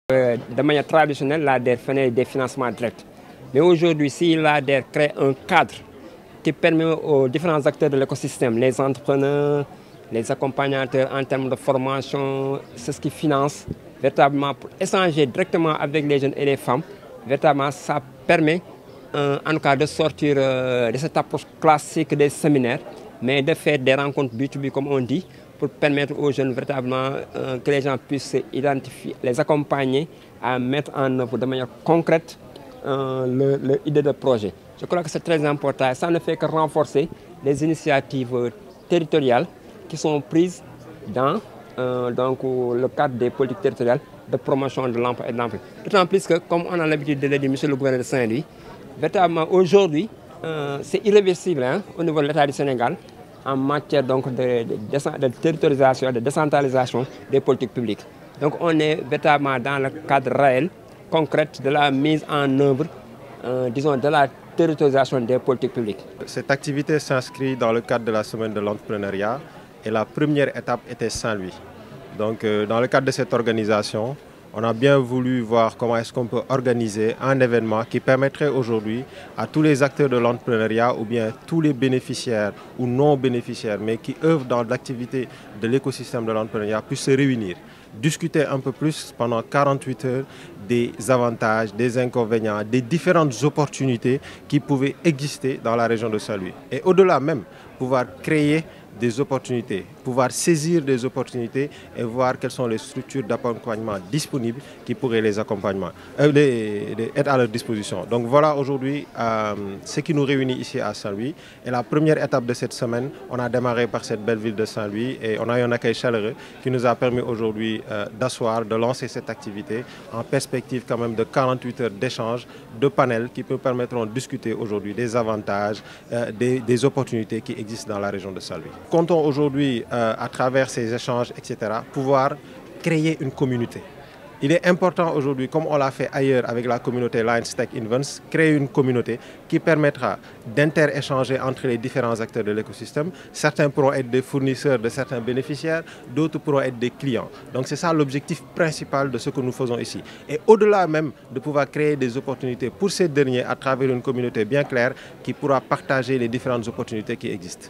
De manière traditionnelle, l'ADER fait des financements directs. Mais aujourd'hui, si l'ADER crée un cadre qui permet aux différents acteurs de l'écosystème, les entrepreneurs, les accompagnateurs en termes de formation, c'est ce qui finance véritablement pour échanger directement avec les jeunes et les femmes. Véritablement, ça permet en tout cas de sortir de cette approche classique des séminaires, mais de faire des rencontres B2B comme on dit, pour permettre aux jeunes véritablement que les gens puissent identifier, les accompagner à mettre en œuvre de manière concrète leur idée de projet. Je crois que c'est très important. Ça ne fait que renforcer les initiatives territoriales qui sont prises dans le cadre des politiques territoriales de promotion de l'emploi et de l'emploi. D'autant plus que, comme on a l'habitude de le dire, monsieur le gouverneur de Saint-Louis, véritablement aujourd'hui, c'est irréversible au niveau de l'État du Sénégal en matière de territorialisation, de décentralisation des politiques publiques. Donc on est véritablement dans le cadre réel, concret de la mise en œuvre, disons, de la territorialisation des politiques publiques. Cette activité s'inscrit dans le cadre de la semaine de l'entrepreneuriat et la première étape était Saint-Louis. Donc dans le cadre de cette organisation, on a bien voulu voir comment est-ce qu'on peut organiser un événement qui permettrait aujourd'hui à tous les acteurs de l'entrepreneuriat ou bien tous les bénéficiaires ou non bénéficiaires, mais qui œuvrent dans l'activité de l'écosystème de l'entrepreneuriat, puissent se réunir, discuter un peu plus pendant 48 heures des avantages, des inconvénients, des différentes opportunités qui pouvaient exister dans la région de Saint-Louis. Et au-delà même, pouvoir créer des opportunités, pouvoir saisir des opportunités et voir quelles sont les structures d'accompagnement disponibles qui pourraient les accompagner, être à leur disposition. Donc voilà aujourd'hui ce qui nous réunit ici à Saint-Louis. Et la première étape de cette semaine, on a démarré par cette belle ville de Saint-Louis et on a eu un accueil chaleureux qui nous a permis aujourd'hui d'asseoir, de lancer cette activité en perspective quand même de 48 heures d'échange, de panels qui nous permettront de discuter aujourd'hui des avantages, des opportunités qui existent dans la région de Saint-Louis. Comptons aujourd'hui, à travers ces échanges, etc., pouvoir créer une communauté. Il est important aujourd'hui, comme on l'a fait ailleurs avec la communauté Lions Tech Invents, créer une communauté qui permettra d'inter-échanger entre les différents acteurs de l'écosystème. Certains pourront être des fournisseurs de certains bénéficiaires, d'autres pourront être des clients. Donc c'est ça l'objectif principal de ce que nous faisons ici. Et au-delà même de pouvoir créer des opportunités pour ces derniers à travers une communauté bien claire qui pourra partager les différentes opportunités qui existent.